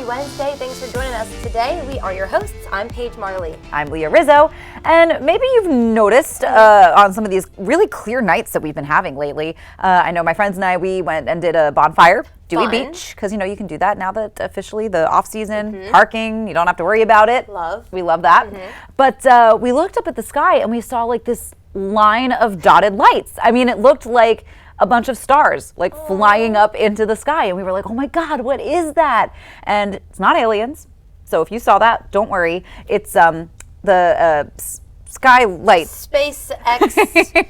Wednesday. Thanks for joining us today. We are your hosts. I'm Paige Marley. I'm Leah Rizzo, and maybe you've noticed on some of these really clear nights that we've been having lately. I know my friends and I, we went and did a bonfire, Dewey Beach, because you can do that now that officially the off season, parking, you don't have to worry about it. We love that. But we looked up at the sky and we saw like this line of dotted lights. I mean, it looked like a bunch of stars like flying up into the sky, and we were like, oh my God, what is that? And it's not aliens, so if you saw that, don't worry. It's the sky light. SpaceX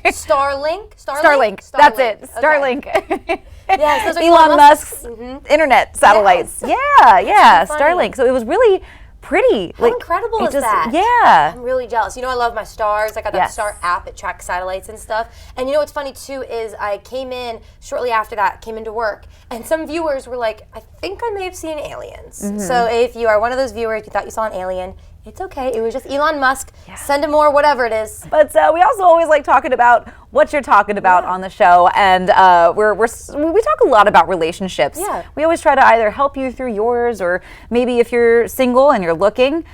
Starlink? Starlink. That's it. Starlink. Yes, those are Elon Musk's internet satellites. Yes. Yeah, Starlink. So it was really pretty. How incredible is that? Yeah. I'm really jealous. I love my stars. I got that star app. It tracks satellites and stuff. And what's funny too is I came in shortly after that, came into work, and some viewers were like, I think I may have seen aliens. So if you are one of those viewers, you thought you saw an alien, it's okay. It was just Elon Musk. Send him more, whatever it is. But we also always like talking about what you're talking about on the show, and we talk a lot about relationships. Yeah. We always try to either help you through yours, or maybe if you're single and you're looking.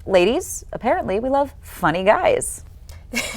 Ladies, apparently we love funny guys.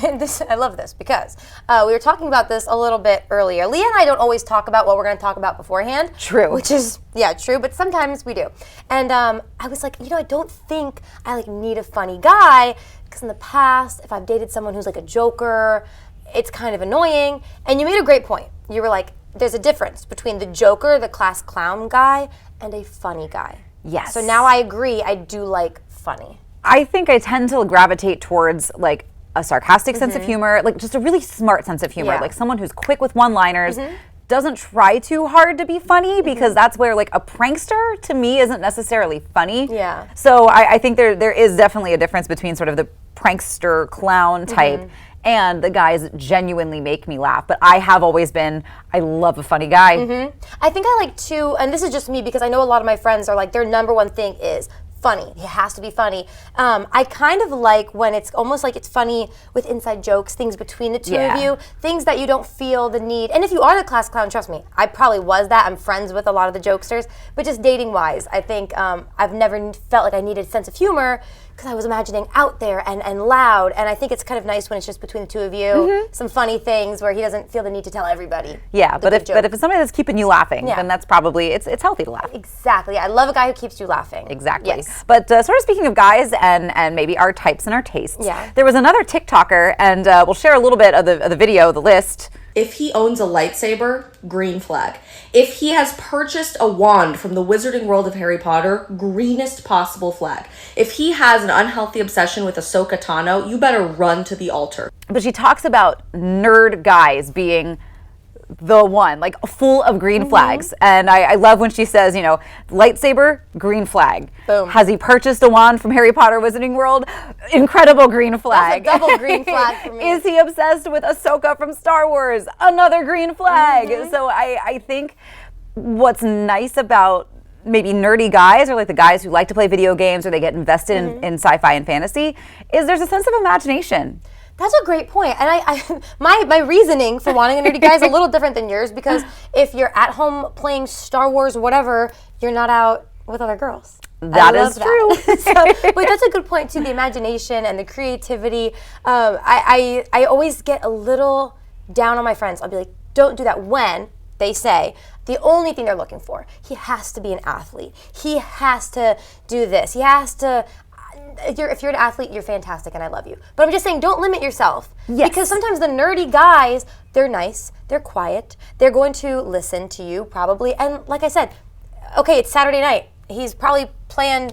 I love this because we were talking about this a little bit earlier. Leah and I don't always talk about what we're going to talk about beforehand. True. Which is, true, but sometimes we do. And I was like, I don't think I need a funny guy, because in the past, if I've dated someone who's like a joker, it's kind of annoying. And you made a great point. You were like, there's a difference between the joker, the class clown guy, and a funny guy. Yes. So now I agree, I do like funny. I think I tend to gravitate towards like a sarcastic sense of humor, like just a really smart sense of humor, like someone who's quick with one-liners, doesn't try too hard to be funny, because that's where like a prankster to me isn't necessarily funny. Yeah. So I think there is definitely a difference between sort of the prankster clown type and the guys that genuinely make me laugh. But I have always been, I love a funny guy. I think I like to, and this is just me because I know a lot of my friends are like, their number one thing is funny. It has to be funny. I kind of like when it's almost like it's funny with inside jokes, things between the two of you, things that you don't feel the need. And if you are the class clown, trust me, I probably was that. I'm friends with a lot of the jokesters, but just dating wise, I think I've never felt like I needed a sense of humor, because I was imagining out there and loud, and I think it's kind of nice when it's just between the two of you, some funny things where he doesn't feel the need to tell everybody. Yeah, but if it's somebody that's keeping you laughing, then that's probably, it's healthy to laugh. Exactly. I love a guy who keeps you laughing. Exactly. Yes. But sort of speaking of guys and maybe our types and our tastes, there was another TikToker, and we'll share a little bit of the video, the list. If he owns a lightsaber, green flag. If he has purchased a wand from the wizarding world of Harry Potter, greenest possible flag. If he has an unhealthy obsession with Ahsoka Tano, you better run to the altar. But she talks about nerd guys being the one, like full of green flags. And I love when she says, lightsaber, green flag. Boom. Has he purchased a wand from Harry Potter Wizarding World? Incredible green flag. That's a double green flag for me. Is he obsessed with Ahsoka from Star Wars? Another green flag. So I think what's nice about maybe nerdy guys, or like the guys who like to play video games, or they get invested in sci-fi and fantasy, is there's a sense of imagination. That's a great point. And my reasoning for wanting a nerdy guy is a little different than yours, because if you're at home playing Star Wars or whatever, you're not out with other girls. That is true. But that's a good point too, the imagination and the creativity. I always get a little down on my friends. I'll be like, don't do that, when they say the only thing they're looking for, he has to be an athlete. He has to do this. He has to... If you're an athlete, you're fantastic and I love you. But I'm just saying, don't limit yourself. Yes. Because sometimes the nerdy guys, they're nice, they're quiet, they're going to listen to you probably. And like I said, okay, it's Saturday night. He's probably playing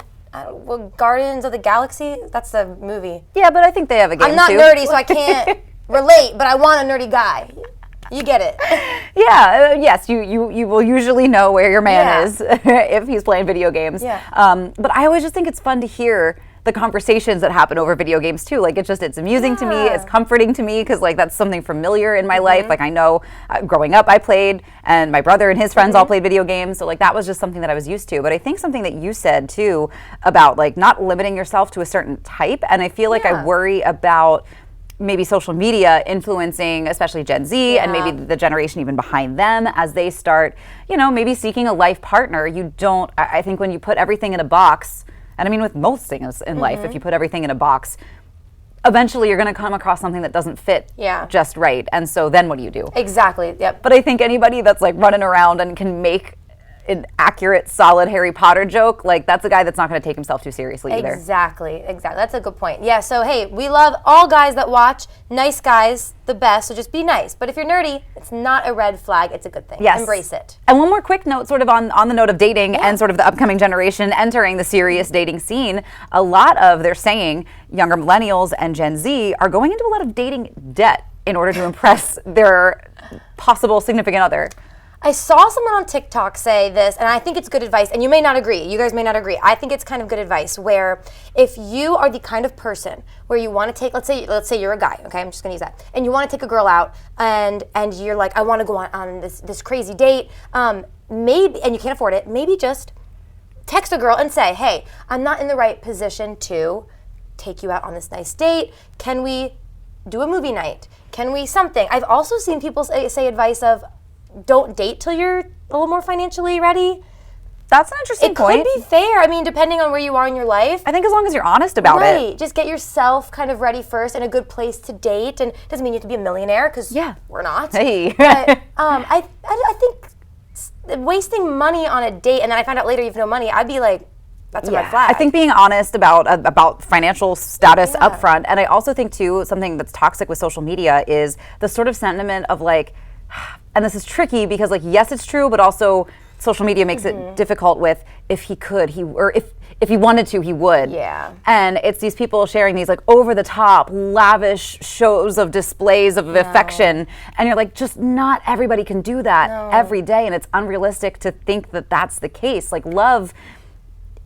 Guardians of the Galaxy. That's the movie. Yeah, but I think they have a game too. I'm not nerdy, so I can't relate, but I want a nerdy guy. You get it. Yeah, yes, you will usually know where your man is if he's playing video games. Yeah. But I always just think it's fun to hear the conversations that happen over video games too. Like it's amusing to me, it's comforting to me, because like that's something familiar in my life. Like I know growing up I played, and my brother and his friends all played video games, so like that was just something that I was used to. But I think something that you said too about like not limiting yourself to a certain type, and I feel like I worry about maybe social media influencing, especially Gen Z and Yeah. maybe the generation even behind them as they start, maybe seeking a life partner. I think when you put everything in a box, and I mean with most things in life, if you put everything in a box, eventually you're going to come across something that doesn't fit just right. And so then what do you do? Exactly. Yep. But I think anybody that's like running around and can make an accurate, solid Harry Potter joke, like that's a guy that's not going to take himself too seriously either. Exactly. That's a good point. Yeah, so hey, we love all guys that watch. Nice guys, the best, so just be nice. But if you're nerdy, it's not a red flag, it's a good thing. Yes. Embrace it. And one more quick note, sort of on the note of dating and sort of the upcoming generation entering the serious dating scene, a lot of, they're saying, younger millennials and Gen Z are going into a lot of dating debt in order to impress their possible significant other. I saw someone on TikTok say this, and I think it's good advice, and you may not agree. You guys may not agree. I think it's kind of good advice where if you are the kind of person where you want to take, let's say you're a guy, okay, I'm just going to use that, and you want to take a girl out, and you're like, I want to go on this crazy date, maybe, and you can't afford it, maybe just text a girl and say, hey, I'm not in the right position to take you out on this nice date. Can we do a movie night? Can we something? I've also seen people say advice of, don't date till you're a little more financially ready. That's an interesting point. It could be fair. I mean, depending on where you are in your life. I think as long as you're honest about it. Right. Just get yourself kind of ready first in a good place to date. And it doesn't mean you have to be a millionaire, because we're not. Hey. But I think wasting money on a date and then I find out later you have no money, I'd be like, that's a red flag. I think being honest about financial status up front. And I also think, too, something that's toxic with social media is the sort of sentiment of like, and this is tricky because, like, yes, it's true, but also social media makes it difficult with if he could, if he wanted to, he would. Yeah. And it's these people sharing these like over the top, lavish shows of displays of affection. And you're like, just not everybody can do that every day. And it's unrealistic to think that that's the case. Like, love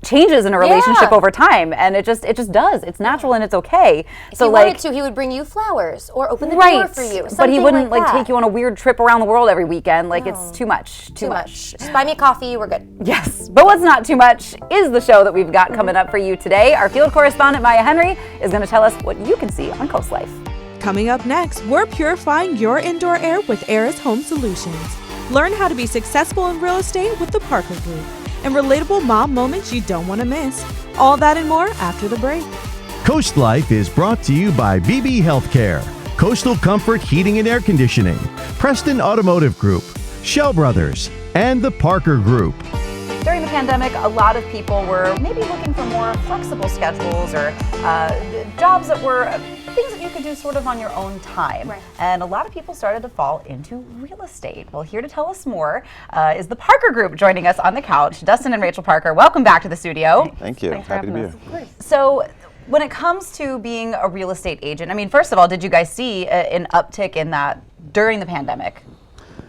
changes in a relationship over time, and it just does. It's natural and it's okay. If so he like, wanted to, he would bring you flowers or open the door for you. But he wouldn't like take you on a weird trip around the world every weekend. Like it's too much. Too much. Just buy me a coffee, we're good. Yes, but what's not too much is the show that we've got coming up for you today. Our field correspondent Maya Henry is going to tell us what you can see on Coast Life. Coming up next, we're purifying your indoor air with Aris Home Solutions. Learn how to be successful in real estate with the Parker Group and relatable mom moments you don't want to miss. All that and more after the break. Coast Life is brought to you by BB Healthcare, Coastal Comfort Heating and Air Conditioning, Preston Automotive Group, Shell Brothers, and the Parker Group. During the pandemic, a lot of people were maybe looking for more flexible schedules or jobs that were things that you could do sort of on your own time. Right. And a lot of people started to fall into real estate. Well, here to tell us more is the Parker Group joining us on the couch. Dustin and Rachel Parker, welcome back to the studio. Thank you. Thanks for Happy to be having here. us. So, when it comes to being a real estate agent, I mean, first of all, did you guys see an uptick in that during the pandemic?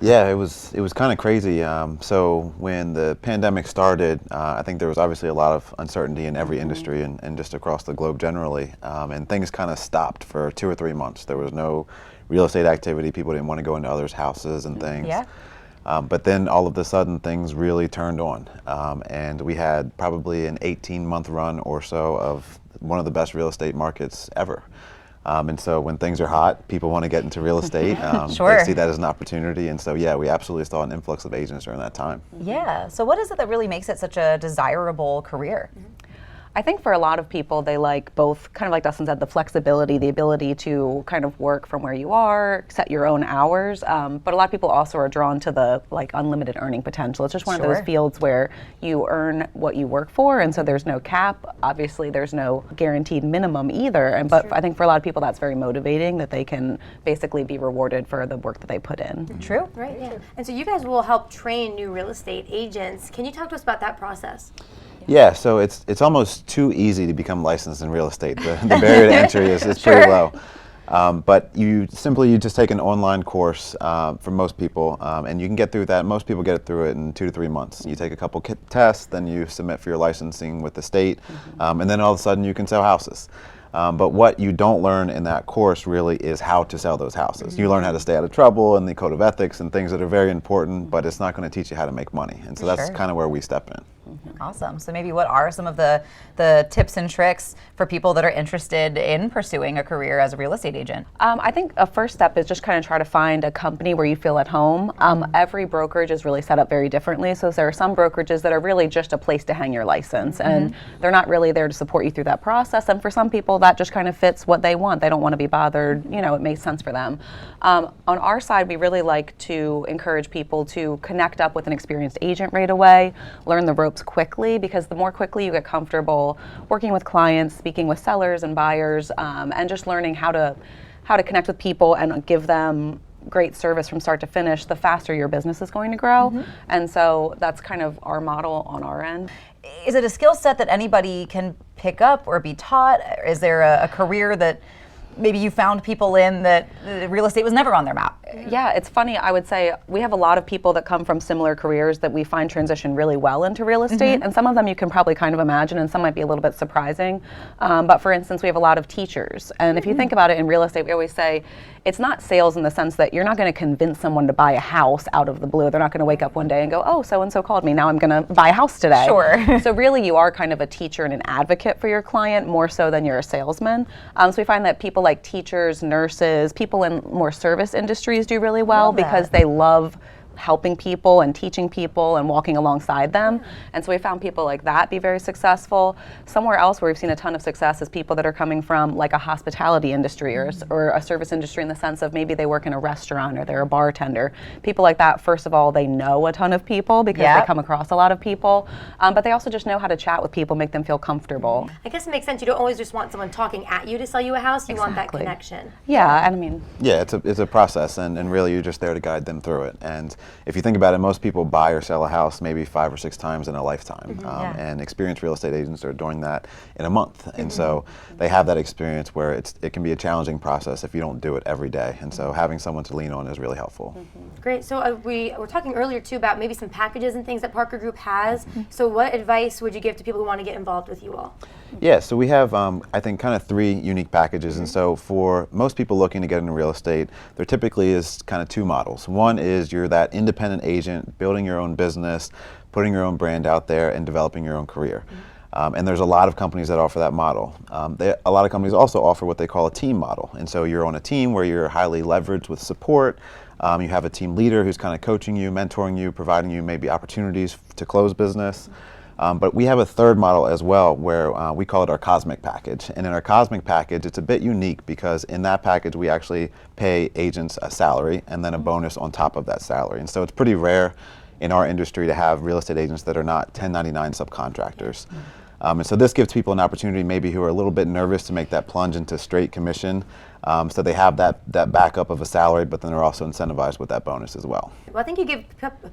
Yeah, it was kind of crazy. So when the pandemic started, I think there was obviously a lot of uncertainty in every industry and just across the globe generally. And things kind of stopped for 2 or 3 months. There was no real estate activity. People didn't want to go into others' houses and things. Yeah. But then all of a sudden things really turned on. And we had probably an 18-month run or so of one of the best real estate markets ever. And so when things are hot, people want to get into real estate. Sure. They see that as an opportunity. And so, yeah, we absolutely saw an influx of agents during that time. Yeah. So what is it that really makes it such a desirable career? I think for a lot of people, they like both, kind of like Dustin said, the flexibility, the ability to kind of work from where you are, set your own hours. But a lot of people also are drawn to the like unlimited earning potential. It's just one of those fields where you earn what you work for, and so there's no cap. Obviously, there's no guaranteed minimum either. But I think for a lot of people, that's very motivating that they can basically be rewarded for the work that they put in. True. Right, yeah. And so you guys will help train new real estate agents. Can you talk to us about that process? Yeah, so it's almost too easy to become licensed in real estate. The barrier to entry is pretty low. But you just take an online course for most people, and you can get through that. Most people get through it in 2 to 3 months. You take a couple tests, then you submit for your licensing with the state, and then all of a sudden you can sell houses. But what you don't learn in that course really is how to sell those houses. You learn how to stay out of trouble and the code of ethics and things that are very important, but it's not going to teach you how to make money. And so that's kind of where we step in. Awesome. So maybe what are some of the tips and tricks for people that are interested in pursuing a career as a real estate agent? I think a first step is just kind of try to find a company where you feel at home. Every brokerage is really set up very differently. So there are some brokerages that are really just a place to hang your license, and they're not really there to support you through that process. And for some people, that just kind of fits what they want. They don't want to be bothered. You know, it makes sense for them. On our side, we really like to encourage people to connect up with an experienced agent right away, learn the ropes quickly, because the more quickly you get comfortable working with clients, speaking with sellers and buyers, and just learning how to connect with people and give them great service from start to finish, the faster your business is going to grow. And so that's kind of our model on our end. Is it a skill set that anybody can pick up or be taught? Is there a career that maybe you found people in that real estate was never on their map? Yeah, it's funny. I would say we have a lot of people that come from similar careers that we find transition really well into real estate, and some of them you can probably kind of imagine, and some might be a little bit surprising. But for instance, we have a lot of teachers, and if you think about it in real estate, we always say it's not sales in the sense that you're not going to convince someone to buy a house out of the blue. They're not going to wake up one day and go, oh, so-and-so called me, now I'm going to buy a house today. Sure. So really you are kind of a teacher and an advocate for your client more so than you're a salesman. So we find that people like teachers, nurses, people in more service industries do really well because they love helping people and teaching people and walking alongside them. And so we found people like that be very successful. Somewhere else where we've seen a ton of success is people that are coming from like a hospitality industry or a service industry in the sense of maybe they work in a restaurant or they're a bartender. People like that, first of all, they know a ton of people because they come across a lot of people, but they also just know how to chat with people, make them feel comfortable. I guess it makes sense. You don't always just want someone talking at you to sell you a house. You want that connection. Yeah, and I mean... Yeah, it's a process, and really you're just there to guide them through it. And if you think about it, most people buy or sell a house maybe 5 or 6 times in a lifetime, and experienced real estate agents are doing that in a month. And so they have that experience where it can be a challenging process if you don't do it every day. And so having someone to lean on is really helpful. Great. So we were talking earlier too about maybe some packages and things that Parker Group has. So what advice would you give to people who want to get involved with you all? Yeah, so we have, I think, kind of 3 unique packages. And so for most people looking to get into real estate, there typically is kind of 2 models. One is you're that independent agent, building your own business, putting your own brand out there, and developing your own career. And there's a lot of companies that offer that model. A lot of companies also offer what they call a team model. And so you're on a team where you're highly leveraged with support. You have a team leader who's kind of coaching you, mentoring you, providing you maybe opportunities to close business. But we have a third model as well where we call it our cosmic package. And in our cosmic package, it's a bit unique because in that package, we actually pay agents a salary and then a bonus on top of that salary. And so it's pretty rare in our industry to have real estate agents that are not 1099 subcontractors. And so this gives people an opportunity maybe who are a little bit nervous to make that plunge into straight commission. So they have that backup of a salary, but then they're also incentivized with that bonus as well. Well, I think you give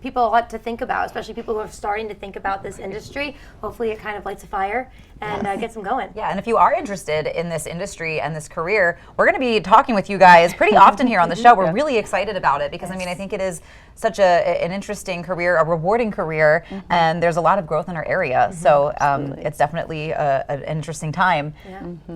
people a lot to think about, especially people who are starting to think about this industry. Hopefully it kind of lights a fire and gets them going. Yeah, and if you are interested in this industry and this career, we're going to be talking with you guys pretty often here on the show. We're really excited about it because, I mean, I think it is such an interesting career, a rewarding career, and there's a lot of growth in our area. So it's definitely an interesting time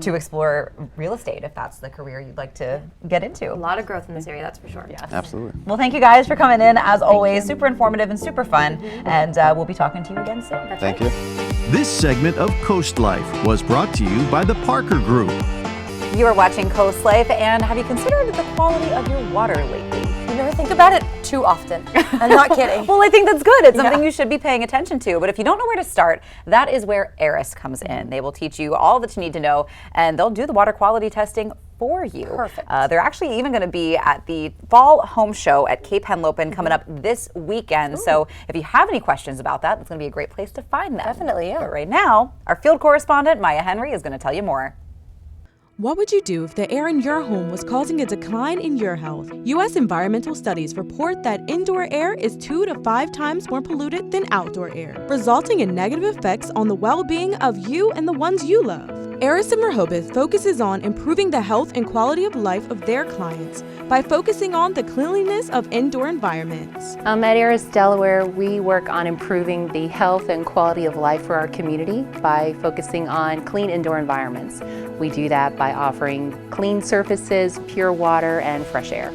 to explore real estate if that's the career you'd like to get into. A lot of growth in this area, that's for sure. Yes. Absolutely. Well, thank you guys for coming in. As always, super informative and super fun. And we'll be talking to you again soon. Thank you. This segment of Coast Life was brought to you by the Parker Group. You are watching Coast Life, and have you considered the quality of your water lately? You never think about it too often. I'm not kidding. Well, I think that's good. It's something you should be paying attention to. But if you don't know where to start, that is where Eris comes in. They will teach you all that you need to know, and they'll do the water quality testing for you. Perfect. They're actually even going to be at the Fall Home Show at Cape Henlopen coming up this weekend. Ooh. So if you have any questions about that, it's going to be a great place to find them. Definitely, yeah. But right now, our field correspondent, Maya Henry, is going to tell you more. What would you do if the air in your home was causing a decline in your health? U.S. environmental studies report that indoor air is 2 to 5 times more polluted than outdoor air, resulting in negative effects on the well-being of you and the ones you love. Eris in Rehoboth focuses on improving the health and quality of life of their clients by focusing on the cleanliness of indoor environments. At Eris Delaware, we work on improving the health and quality of life for our community by focusing on clean indoor environments. We do that by offering clean surfaces, pure water, and fresh air.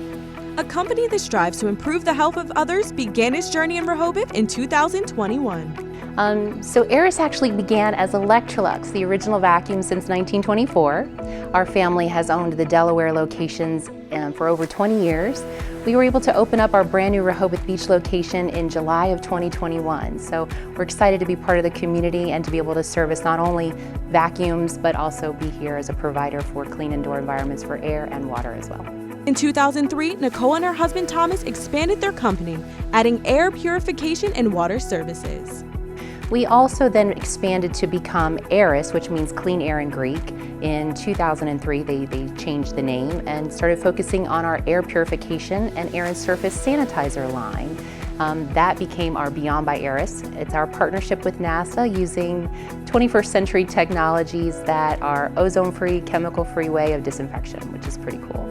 A company that strives to improve the health of others began its journey in Rehoboth in 2021. So Aris actually began as Electrolux, the original vacuum, since 1924. Our family has owned the Delaware locations for over 20 years. We were able to open up our brand new Rehoboth Beach location in July of 2021. So we're excited to be part of the community and to be able to service not only vacuums, but also be here as a provider for clean indoor environments for air and water as well. In 2003, Nicole and her husband Thomas expanded their company, adding air purification and water services. We also then expanded to become Aris, which means clean air in Greek. In 2003, they changed the name and started focusing on our air purification and air and surface sanitizer line. That became our Beyond by Aris. It's our partnership with NASA using 21st century technologies that are ozone-free, chemical-free way of disinfection, which is pretty cool.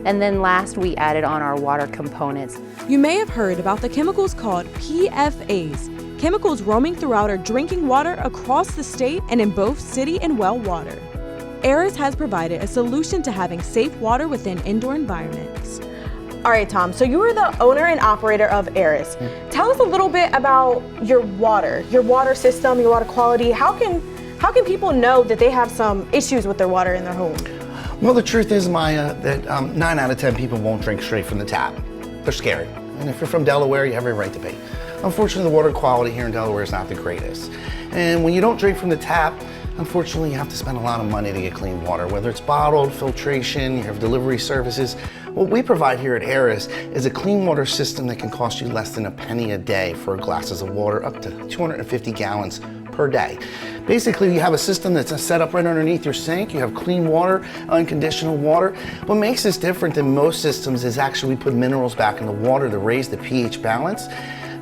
And then last, we added on our water components. You may have heard about the chemicals called PFAs, chemicals roaming throughout our drinking water across the state and in both city and well water. Aris has provided a solution to having safe water within indoor environments. All right, Tom, so you are the owner and operator of Aris. Tell us a little bit about your water system, your water quality. How can people know that they have some issues with their water in their home? Well, the truth is, Maya, that 9 out of 10 people won't drink straight from the tap. They're scared. And if you're from Delaware, you have every right to be. Unfortunately, the water quality here in Delaware is not the greatest. And when you don't drink from the tap, unfortunately, you have to spend a lot of money to get clean water, whether it's bottled, filtration, you have delivery services. What we provide here at Aris is a clean water system that can cost you less than a penny a day for glasses of water, up to 250 gallons per day. Basically, you have a system that's set up right underneath your sink. You have clean water, unconditional water. What makes this different than most systems is actually we put minerals back in the water to raise the pH balance.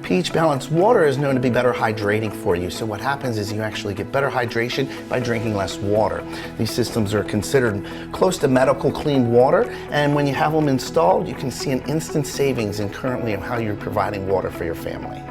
pH balanced water is known to be better hydrating for you. So what happens is you actually get better hydration by drinking less water. These systems are considered close to medical clean water, and when you have them installed, you can see an instant savings in currently of how you're providing water for your family.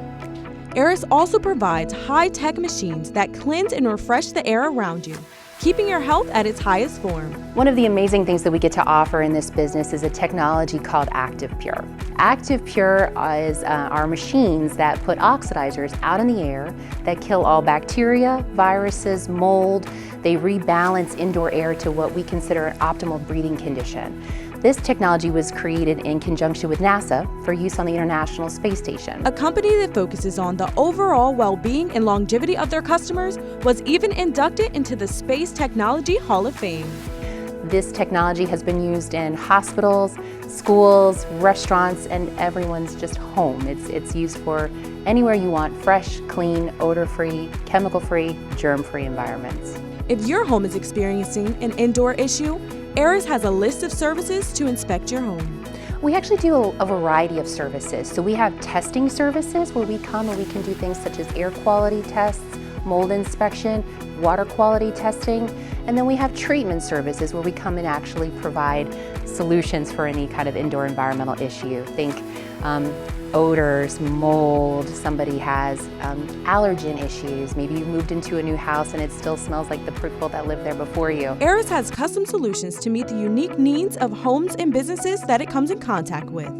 Aris also provides high-tech machines that cleanse and refresh the air around you, keeping your health at its highest form. One of the amazing things that we get to offer in this business is a technology called Active Pure. Active Pure is our machines that put oxidizers out in the air that kill all bacteria, viruses, mold. They rebalance indoor air to what we consider an optimal breathing condition. This technology was created in conjunction with NASA for use on the International Space Station. A company that focuses on the overall well-being and longevity of their customers was even inducted into the Space Technology Hall of Fame. This technology has been used in hospitals, schools, restaurants, and everyone's just home. It's used for anywhere you want fresh, clean, odor-free, chemical-free, germ-free environments. If your home is experiencing an indoor issue, Aris has a list of services to inspect your home. We actually do a variety of services. So we have testing services where we come and we can do things such as air quality tests, mold inspection, water quality testing, and then we have treatment services where we come and actually provide solutions for any kind of indoor environmental issue. Think odors, mold, somebody has allergen issues, maybe you moved into a new house and it still smells like the people that lived there before you. Aris has custom solutions to meet the unique needs of homes and businesses that it comes in contact with.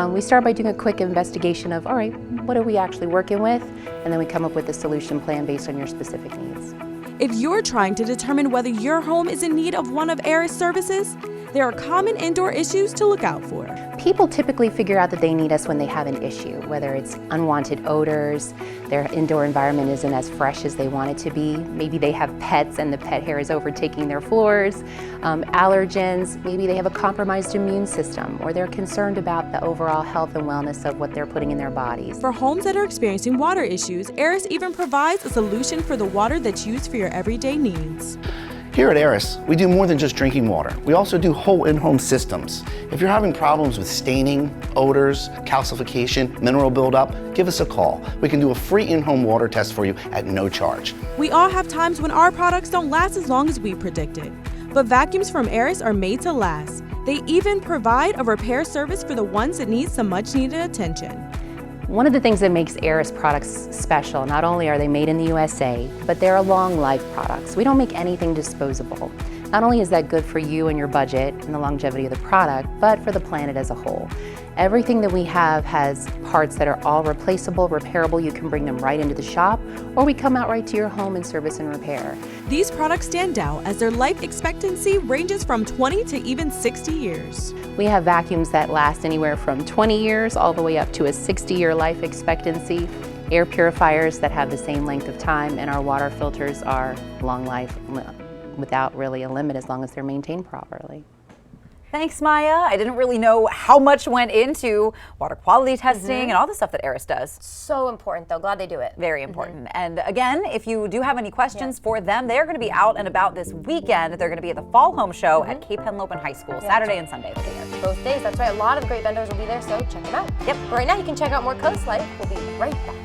We start by doing a quick investigation of, all right, what are we actually working with? And then we come up with a solution plan based on your specific needs. If you're trying to determine whether your home is in need of one of Aris services, there are common indoor issues to look out for. People typically figure out that they need us when they have an issue, whether it's unwanted odors, their indoor environment isn't as fresh as they want it to be, maybe they have pets and the pet hair is overtaking their floors, allergens, maybe they have a compromised immune system, or they're concerned about the overall health and wellness of what they're putting in their bodies. For homes that are experiencing water issues, Aris even provides a solution for the water that's used for your everyday needs. Here at Aris, we do more than just drinking water. We also do whole in-home systems. If you're having problems with staining, odors, calcification, mineral buildup, give us a call. We can do a free in-home water test for you at no charge. We all have times when our products don't last as long as we predicted, but vacuums from Aris are made to last. They even provide a repair service for the ones that need some much-needed attention. One of the things that makes Aris products special, not only are they made in the USA, but they're long life products. We don't make anything disposable. Not only is that good for you and your budget and the longevity of the product, but for the planet as a whole. Everything that we have has parts that are all replaceable, repairable. You can bring them right into the shop, or we come out right to your home and service and repair. These products stand out as their life expectancy ranges from 20 to even 60 years. We have vacuums that last anywhere from 20 years all the way up to a 60-year life expectancy. Air purifiers that have the same length of time, and our water filters are long life without really a limit as long as they're maintained properly. Thanks, Maya. I didn't really know how much went into water quality testing and all the stuff that Eris does. So important, though. Glad they do it. Very important. And again, if you do have any questions for them, they're going to be out and about this weekend. They're going to be at the Fall Home Show at Cape Henlopen High School, Saturday and Sunday. They'll be there. Both days, that's right. A lot of great vendors will be there, so check them out. Yep. But right now, you can check out more Coast Life. We'll be right back.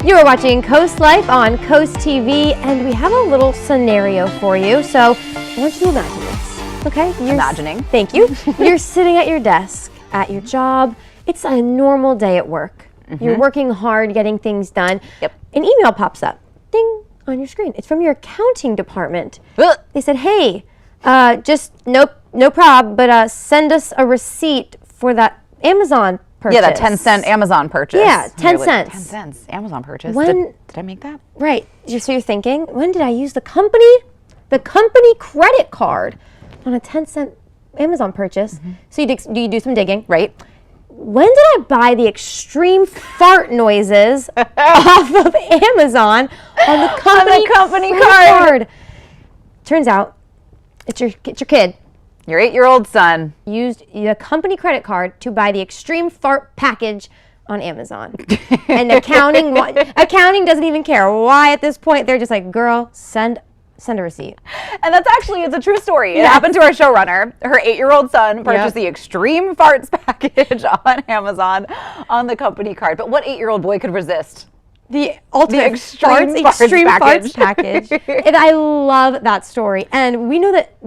You are watching Coast Life on Coast TV, and we have a little scenario for you. So I want you to imagine this. Okay, Imagining. Thank you. You're sitting at your desk, at your job. It's a normal day at work. You're working hard, getting things done. Yep. An email pops up, ding, on your screen. It's from your accounting department. They said, hey, just no prob, but send us a receipt for that Amazon purchase. Yeah, that 10-cent Amazon purchase. Yeah, 10 cents. 10 cents Amazon purchase. When, did I make that? Right. So you're thinking, when did I use the company credit card on a 10-cent Amazon purchase? So you do some digging, right? When did I buy the extreme fart noises off of Amazon on the company card? Turns out it's your kid. Your 8-year-old son Used the company credit card to buy the extreme fart package on Amazon. And accounting doesn't even care why at this point. They're just like, girl, send a receipt. And it's a true story. It happened to our showrunner. Her 8-year-old son purchased the extreme farts package on Amazon on the company card. But what 8-year-old boy could resist? The ultimate extreme farts package. And I love that story. And we know that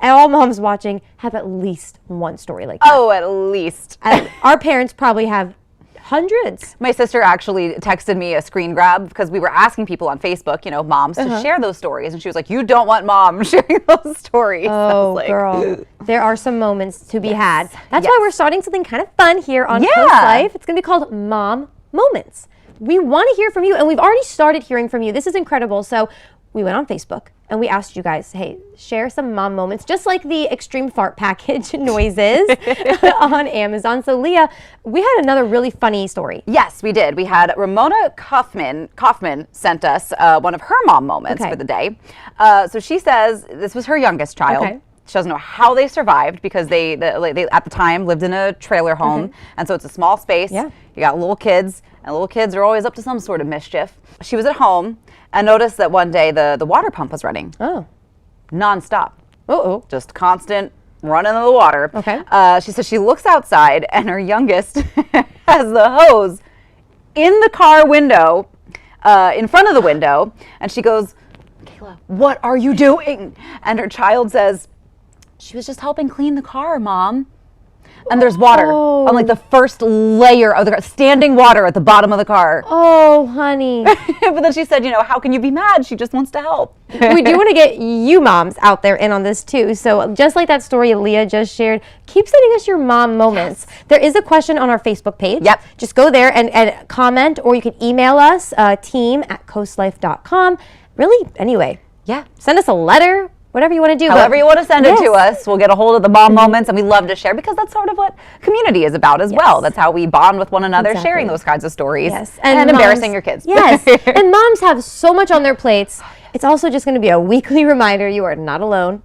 all moms watching have at least one story like that. Oh, at least. And our parents probably have hundreds. My sister actually texted me a screen grab because we were asking people on Facebook, moms to share those stories. And she was like, you don't want mom sharing those stories. Oh, girl. There are some moments to be had. That's why we're starting something kind of fun here on Coast Life. It's going to be called Mom Moments. We want to hear from you, and we've already started hearing from you. This is incredible. So we went on Facebook, and we asked you guys, hey, share some mom moments, just like the extreme fart package noises on Amazon. So Leah, we had another really funny story. Yes, we did. We had Ramona Kaufman sent us one of her mom moments for the day. So she says this was her youngest child. Okay. She doesn't know how they survived because they at the time lived in a trailer home, and so it's a small space. Yeah. You got little kids, and little kids are always up to some sort of mischief. She was at home and noticed that one day the water pump was running. Oh. Nonstop. Uh-oh. Just constant running of the water. Okay. She says she looks outside and her youngest has the hose in the car window, in front of the window, and she goes, Kayla, what are you doing? And her child says, she was just helping clean the car, Mom. And there's water on like the first layer of the car, standing water at the bottom of the car. Oh, honey. But then she said, how can you be mad? She just wants to help. We do want to get you moms out there in on this too. So just like that story Leah just shared, keep sending us your mom moments. Yes. There is a question on our Facebook page. Yep. Just go there and comment, or you can email us, team@coastlife.com. Really, anyway. Yeah. Send us a letter. Whatever you want to do. However you want to send it to us, we'll get a hold of the mom moments, and we love to share because that's sort of what community is about as well. That's how we bond with one another, sharing those kinds of stories and embarrassing your kids. Yes, and moms have so much on their plates. It's also just going to be a weekly reminder you are not alone.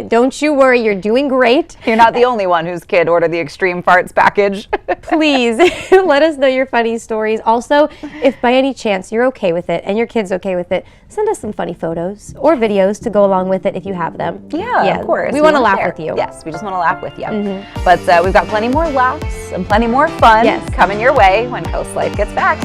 Don't you worry, you're doing great. You're not the only one whose kid ordered the extreme farts package. Please let us know your funny stories. Also, if by any chance you're okay with it and your kid's okay with it, send us some funny photos or videos to go along with it if you have them. Yeah, of course. We want to laugh with you. Yes, we just want to laugh with you. But we've got plenty more laughs and plenty more fun coming your way when Coast Life gets back.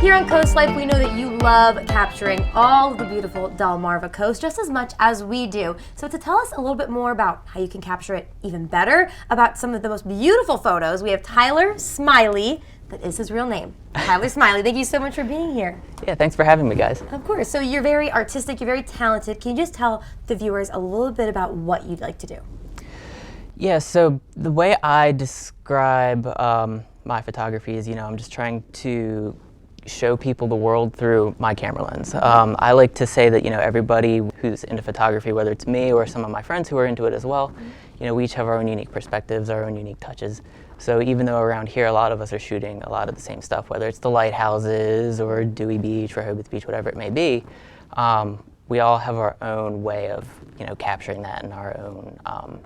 Here on Coast Life, we know that you love capturing all of the beautiful Delmarva Coast just as much as we do. So to tell us a little bit more about how you can capture it even better, about some of the most beautiful photos, we have Tyler Smiley That is his real name. Tyler Smiley, thank you so much for being here. Yeah, thanks for having me, guys. Of course. So you're very artistic, you're very talented. Can you just tell the viewers a little bit about what you'd like to do? Yeah, so the way I describe my photography is, I'm just trying to show people the world through my camera lens. I like to say that, everybody who's into photography, whether it's me or some of my friends who are into it as well, we each have our own unique perspectives, our own unique touches. So even though around here a lot of us are shooting a lot of the same stuff, whether it's the lighthouses or Dewey Beach, Rehoboth Beach, whatever it may be, we all have our own way of, capturing that and our own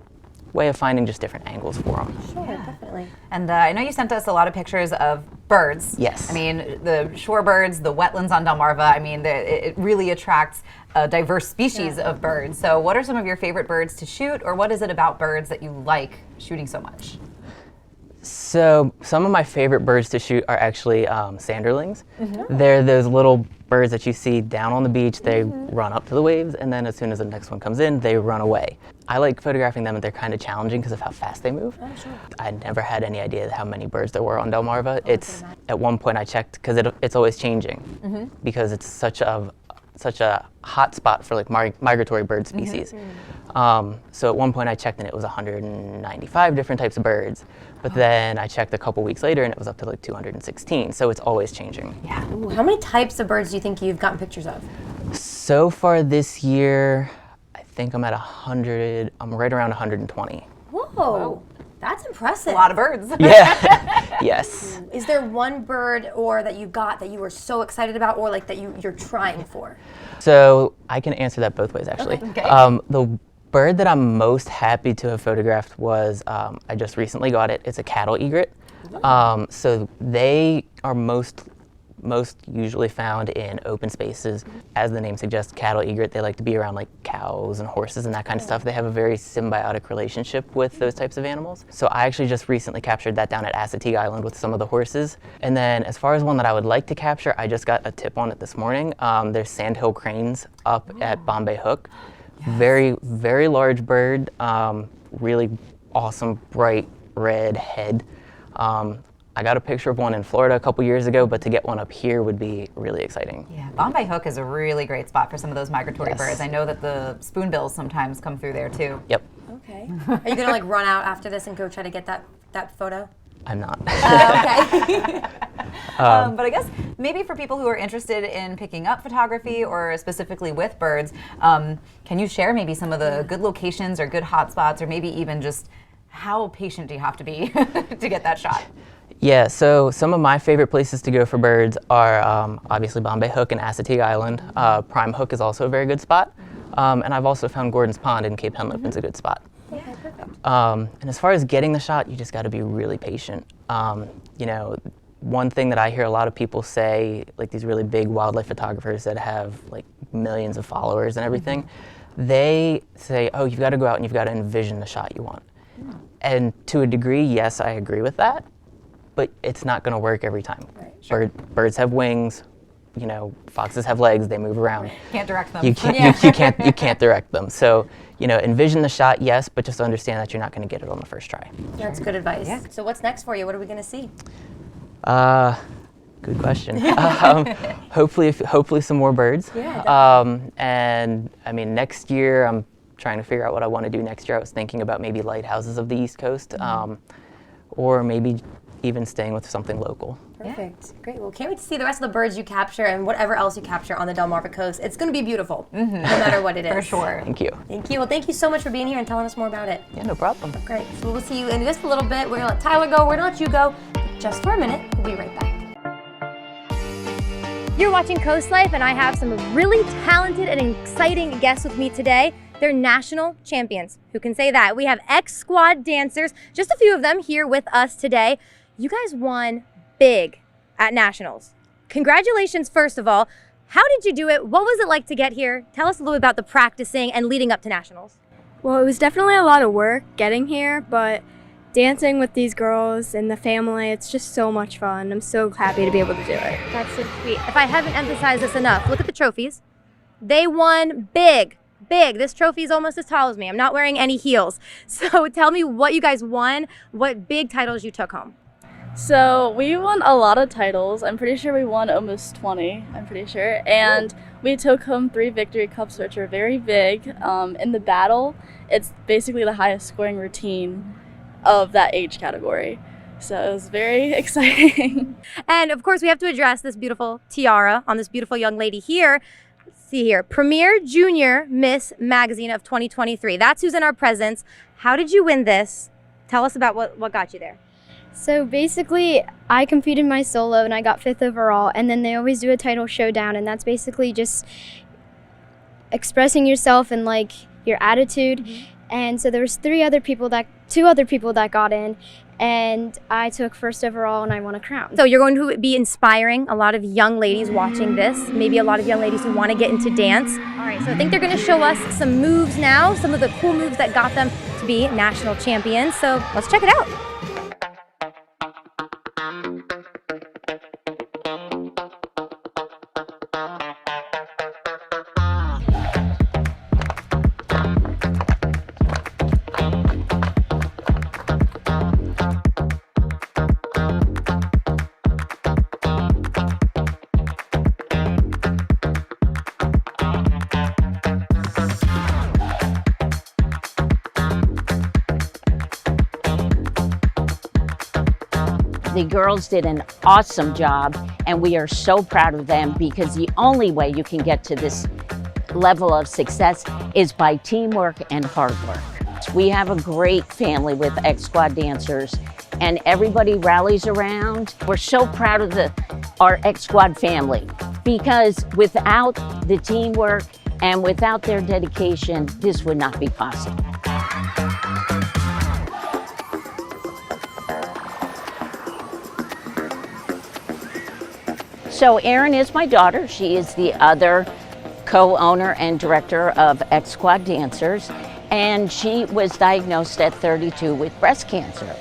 way of finding just different angles for them. Sure, definitely. And I know you sent us a lot of pictures of birds. Yes. I mean, the shorebirds, the wetlands on Delmarva, I mean, it really attracts a diverse species of birds. So what are some of your favorite birds to shoot, or what is it about birds that you like shooting so much? So some of my favorite birds to shoot are actually sanderlings. They're those little birds that you see down on the beach. They run up to the waves, and then as soon as the next one comes in, they run away. I like photographing them, and they're kind of challenging because of how fast they move. Oh, sure. I never had any idea how many birds there were on Delmarva. It's at one point I checked because it's always changing because it's such a hot spot for like migratory bird species. So at one point I checked and it was 195 different types of birds, but then I checked a couple weeks later and it was up to like 216. So it's always changing. Yeah. Ooh, how many types of birds do you think you've gotten pictures of? So far this year, I think I'm at 100. I'm right around 120. Whoa. That's impressive. A lot of birds. Yeah. Yes. Is there one bird or that you got that you were so excited about, or like that you're trying for? So I can answer that both ways, actually. Okay. The bird that I'm most happy to have photographed was, I just recently got it. It's a cattle egret. So they are most usually found in open spaces. As the name suggests, cattle egret, they like to be around like cows and horses and that kind of stuff. They have a very symbiotic relationship with those types of animals. So I actually just recently captured that down at Assateague Island with some of the horses. And then as far as one that I would like to capture, I just got a tip on it this morning. There's sandhill cranes up at Bombay Hook. Yes. Very, very large bird, really awesome bright red head. I got a picture of one in Florida a couple years ago, but to get one up here would be really exciting. Yeah, Bombay Hook is a really great spot for some of those migratory birds. I know that the spoonbills sometimes come through there too. Yep. Okay. Are you gonna like run out after this and go try to get that photo? I'm not. Okay. But I guess maybe for people who are interested in picking up photography or specifically with birds, can you share maybe some of the good locations or good hotspots, or maybe even just how patient do you have to be to get that shot? Yeah, so some of my favorite places to go for birds are obviously Bombay Hook and Assateague Island. Prime Hook is also a very good spot. And I've also found Gordon's Pond in Cape Henlopen's a good spot. Yeah, perfect. And as far as getting the shot, you just got to be really patient. One thing that I hear a lot of people say, like these really big wildlife photographers that have like millions of followers and everything, they say, oh, you've got to go out and you've got to envision the shot you want. And to a degree, yes, I agree with that. But it's not going to work every time. Right, sure. Birds have wings, foxes have legs, they move around. Can't direct them. You can't direct them. So, envision the shot, yes, but just understand that you're not going to get it on the first try. That's good advice. Yeah. So what's next for you? What are we going to see? Good question. Hopefully some more birds. Yeah. And I mean, next year I'm trying to figure out what I want to do next year. I was thinking about maybe lighthouses of the East Coast, or maybe even staying with something local. Perfect. Yeah. Great. Well, can't wait to see the rest of the birds you capture and whatever else you capture on the Delmarva coast. It's going to be beautiful, no matter what it is. For sure. Thank you. Thank you. Well, thank you so much for being here and telling us more about it. Yeah, no problem. Great. So we'll see you in just a little bit. We're going to let Tyler go. We're going to let you go just for a minute. We'll be right back. You're watching Coast Life, and I have some really talented and exciting guests with me today. They're national champions. Who can say that? We have X-Squad dancers, just a few of them here with us today. You guys won big at nationals. Congratulations, first of all. How did you do it? What was it like to get here? Tell us a little bit about the practicing and leading up to nationals. Well, it was definitely a lot of work getting here, but dancing with these girls and the family, it's just so much fun. I'm so happy to be able to do it. That's so sweet. If I haven't emphasized this enough, look at the trophies. They won big. Big. This trophy is almost as tall as me. I'm not wearing any heels. So tell me what you guys won, what big titles you took home. So we won a lot of titles. I'm pretty sure we won almost 20, I'm pretty sure. And we took home 3 victory cups, which are very big. In the battle, it's basically the highest scoring routine of that age category. So it was very exciting. And of course, we have to address this beautiful tiara on this beautiful young lady here. Let's see here. Premier Junior Miss Magazine of 2023. That's who's in our presence. How did you win this? Tell us about what got you there. So basically, I competed my solo and I got 5th overall, and then they always do a title showdown, and that's basically just expressing yourself and like your attitude. And so there was 2 other people that got in, and I took 1st overall and I won a crown. So you're going to be inspiring a lot of young ladies watching this, maybe a lot of young ladies who want to get into dance. All right, so I think they're going to show us some moves now, some of the cool moves that got them to be national champions. So let's check it out. The girls did an awesome job, and we are so proud of them, because the only way you can get to this level of success is by teamwork and hard work. We have a great family with X Squad dancers, and everybody rallies around. We're so proud of our X Squad family, because without the teamwork and without their dedication, this would not be possible. So Erin is my daughter. She is the other co-owner and director of X Squad Dancers, and she was diagnosed at 32 with breast cancer.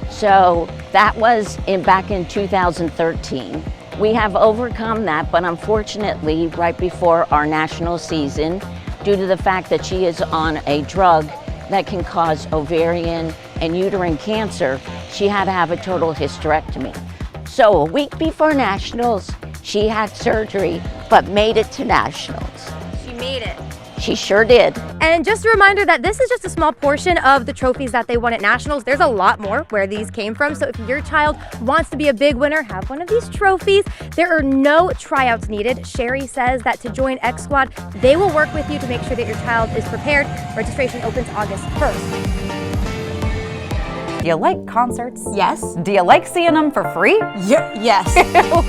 So that was back in 2013. We have overcome that, but unfortunately, right before our national season, due to the fact that she is on a drug that can cause ovarian and uterine cancer, she had to have a total hysterectomy. So a week before nationals, she had surgery, but made it to nationals. She made it. She sure did. And just a reminder that this is just a small portion of the trophies that they won at nationals. There's a lot more where these came from. So if your child wants to be a big winner, have one of these trophies. There are no tryouts needed. Sherry says that to join X Squad, they will work with you to make sure that your child is prepared. Registration opens August 1st. Do you like concerts? Yes. Do you like seeing them for free? Yes.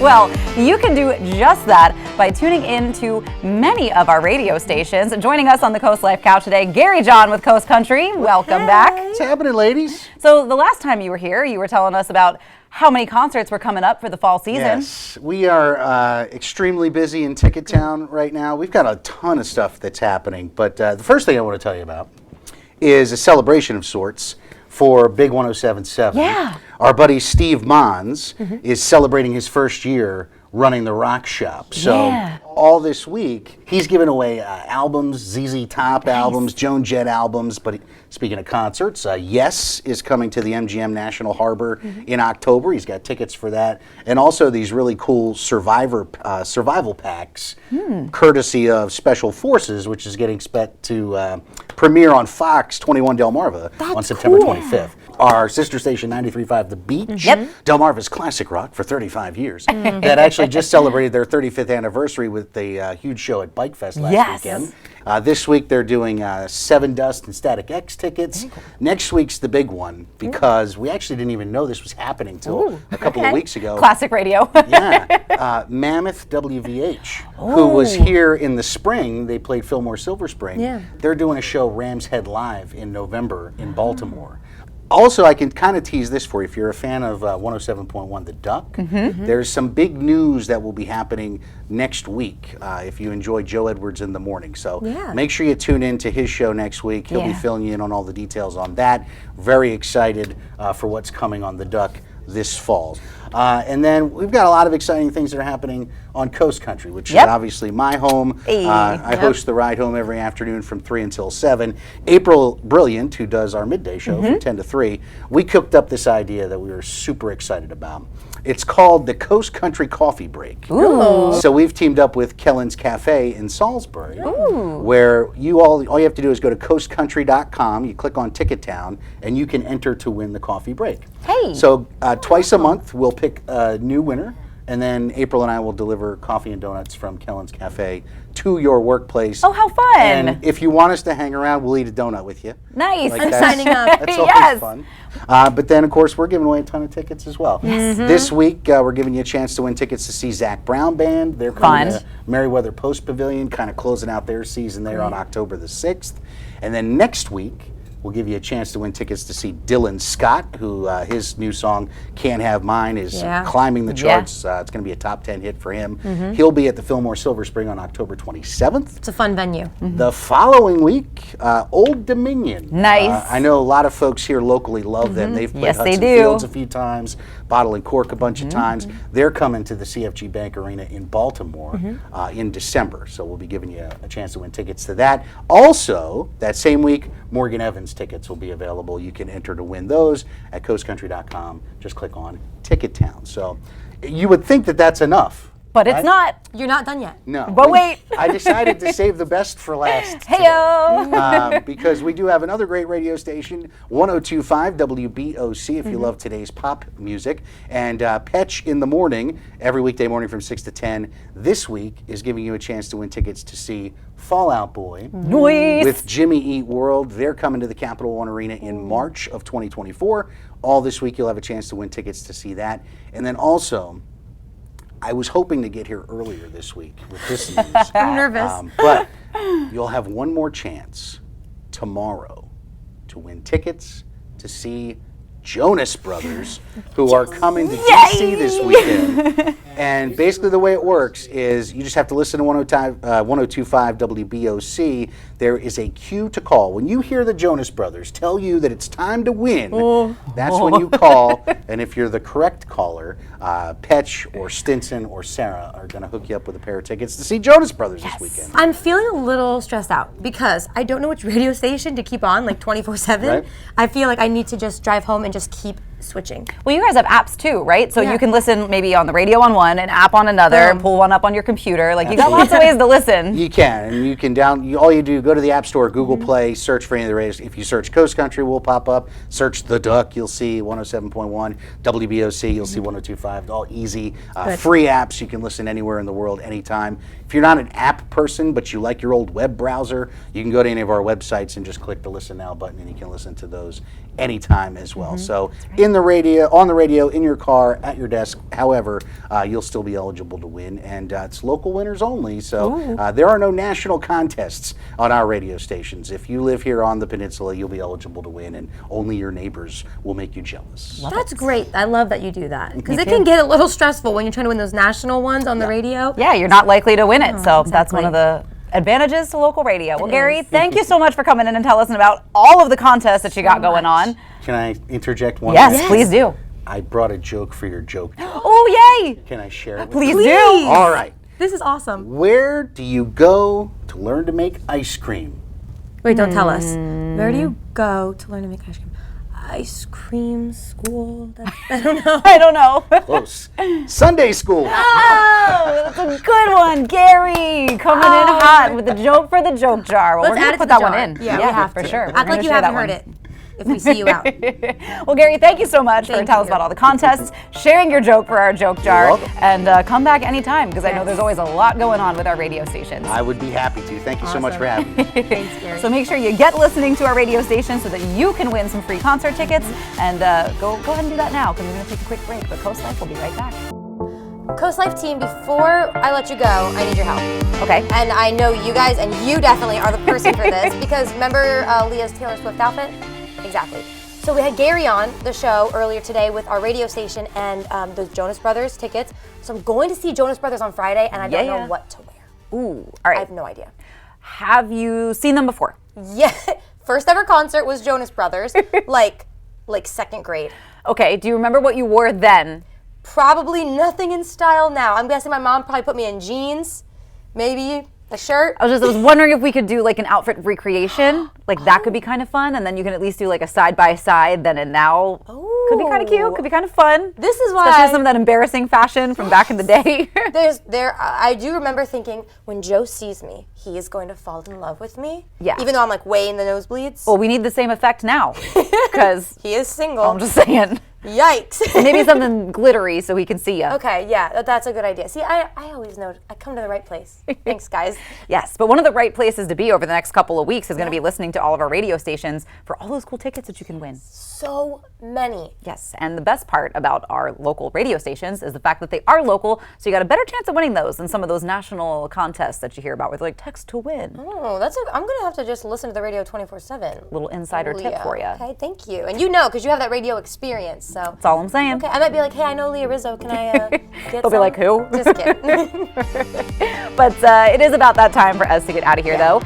Well, you can do just that by tuning in to many of our radio stations. Joining us on the Coast Life Couch today, Gary John with Coast Country. Welcome back. What's happening, ladies? So the last time you were here, you were telling us about how many concerts were coming up for the fall season. Yes, we are extremely busy in Ticket Town right now. We've got a ton of stuff that's happening, but the first thing I want to tell you about is a celebration of sorts for Big 107.7. Yeah. Our buddy Steve Mons is celebrating his first year running the Rock Shop. So all this week, he's giving away albums, ZZ Top albums, Joan Jett albums. But speaking of concerts, Yes is coming to the MGM National Harbor in October. He's got tickets for that. And also these really cool survival packs, courtesy of Special Forces, which is getting set to premiere on Fox 21 Delmarva on September 25th. Our sister station 93.5 The Beach, Delmarva's classic rock for 35 years, that actually just celebrated their 35th anniversary with a huge show at Bike Fest last weekend. This week they're doing Seven Dust and Static X tickets. Next week's the big one, because we actually didn't even know this was happening till a couple of weeks ago. Classic radio. Mammoth WVH, who was here in the spring. They played Fillmore Silver Spring. They're doing a show, Ram's Head Live, in November in Baltimore. Also, I can kind of tease this for you. If you're a fan of 107.1 The Duck, there's some big news that will be happening next week if you enjoy Joe Edwards in the morning. So make sure you tune in to his show next week. He'll be filling you in on all the details on that. Very excited for what's coming on The Duck this fall. And then we've got a lot of exciting things that are happening on Coast Country, which is obviously my home. I host the ride home every afternoon from 3 until 7. April Brilliant, who does our midday show from 10 to 3, we cooked up this idea that we were super excited about. It's called the Coast Country Coffee Break. Ooh. So we've teamed up with Kellen's Cafe in Salisbury, where all you have to do is go to coastcountry.com, you click on Ticket Town, and you can enter to win the coffee break. Hey. So twice a month we'll pick a new winner, and then April and I will deliver coffee and donuts from Kellen's Cafe to your workplace. Oh, how fun. And if you want us to hang around, we'll eat a donut with you. Nice. Like I'm that's- signing up. That's always Yes. fun. But then, of course, we're giving away a ton of tickets as well. This week, we're giving you a chance to win tickets to see Zach Brown Band. They're coming to Meriwether Post Pavilion, kind of closing out their season there on October the 6th. And then next week, we'll give you a chance to win tickets to see Dylan Scott, who his new song, Can't Have Mine, is climbing the charts. It's going to be a top 10 hit for him. He'll be at the Fillmore Silver Spring on October 27th. It's a fun venue. The following week, Old Dominion. Nice. I know a lot of folks here locally love them. They've played Hudson Fields a few times, Bottle and Cork a bunch of times. They're coming to the CFG Bank Arena in Baltimore in December. So we'll be giving you a chance to win tickets to that. Also, that same week, Morgan Evans tickets will be available. You can enter to win those at coastcountry.com. Just click on Ticket Town. So you would think that that's enough. But it's not. You're not done yet. No. But wait. I decided to save the best for last. Heyo. Because we do have another great radio station, 102.5 WBOC, if you love today's pop music. And Petch in the Morning, every weekday morning from 6 to 10, this week is giving you a chance to win tickets to see Fall Out Boy with Jimmy Eat World. They're coming to the Capital One Arena in March of 2024. All this week, you'll have a chance to win tickets to see that. And then also, I was hoping to get here earlier this week with this news. I'm nervous. But you'll have one more chance tomorrow to win tickets to see Jonas Brothers, who are coming to DC this weekend. And basically the way it works is you just have to listen to 102.5 WBOC. There is a cue to call. When you hear the Jonas Brothers tell you that it's time to win, that's when you call. And if you're the correct caller, Petch or Stinson or Sarah are going to hook you up with a pair of tickets to see Jonas Brothers this weekend. I'm feeling a little stressed out because I don't know which radio station to keep on like 24/7. Right. I feel like I need to just drive home and just keep switching. Well, you guys have apps too, right? So you can listen maybe on the radio on one, an app on another, and pull one up on your computer. Like you got lots of ways to listen. You can, and you can all you do, go to the App Store, Google Play, search for any of the radios. If you search Coast Country, we'll pop up. Search The Duck, you'll see 107.1. WBOC, you'll see 102.5. All easy, free apps. You can listen anywhere in the world, anytime. If you're not an app person, but you like your old web browser, you can go to any of our websites and just click the Listen Now button, and you can listen to those anytime as well. So on the radio, in your car, at your desk, however, you'll still be eligible to win. And it's local winners only. So there are no national contests on our radio stations. If you live here on the peninsula, you'll be eligible to win, and only your neighbors will make you jealous. That's great. I love that you do that because it can get a little stressful when you're trying to win those national ones on the radio. Yeah, you're not likely to win it. So that's one of the advantages to local radio. Well, Gary, thank you so much for coming in and telling us about all of the contests that you got going on. Can I interject one? Yes, please do. I brought a joke for your joke jar. Oh, yay! Can I share it with Please you? do. All right. This is awesome. Where do you go to learn to make ice cream? Wait, don't tell us. Where do you go to learn to make ice cream? Ice cream school? I don't know. I don't know. Close. Sunday school. Oh, that's a good one, Gary. Coming in hot with the joke for the joke jar. Well, Let's we're add going it to to put the that jar. one in. Yeah, we have for to. sure. Act like you haven't heard it if we see you out. Well, Gary, thank you so much for telling us about all the contests, sharing your joke for our joke jar, and come back anytime because I know there's always a lot going on with our radio stations. I would be happy to. Thank you so much for having me. Thanks, Gary. So make sure you get listening to our radio station so that you can win some free concert tickets. And go ahead and do that now because we're going to take a quick break. But Coast Life will be right back. Coast Life team, before I let you go, I need your help. Okay. And I know you guys, and you definitely are the person for this because remember Leah's Taylor Swift outfit? Exactly. So we had Gary on the show earlier today with our radio station and those Jonas Brothers tickets. So I'm going to see Jonas Brothers on Friday, and I don't know what to wear. Ooh, all right. I have no idea. Have you seen them before? Yeah. First ever concert was Jonas Brothers, like second grade. Okay. Do you remember what you wore then? Probably nothing in style now. I'm guessing my mom probably put me in jeans, maybe a shirt. I was wondering if we could do like an outfit recreation. Like that could be kind of fun, and then you can at least do like a side by side then and now. Could be kind of cute. Could be kind of fun. This is why especially some of that embarrassing fashion from back in the day. I do remember thinking when Joe sees me, he is going to fall in love with me. Yeah. Even though I'm like way in the nosebleeds. Well, we need the same effect now because he is single. I'm just saying. Yikes. Maybe something glittery so he can see you. Okay, yeah, that's a good idea. See, I always know I come to the right place. Thanks, guys. Yes, but one of the right places to be over the next couple of weeks is going to be listening to all of our radio stations for all those cool tickets that you can win. So many. Yes, and the best part about our local radio stations is the fact that they are local, so you got a better chance of winning those than some of those national contests that you hear about with like text to win. Oh, I'm going to have to just listen to the radio 24/7. Little insider tip for you. Okay, thank you. And you know, because you have that radio experience, so. That's all I'm saying. Okay, I might be like, hey, I know Leah Rizzo. Can I get They'll be like, who? Just kidding. But it is about that time for us to get out of here, though.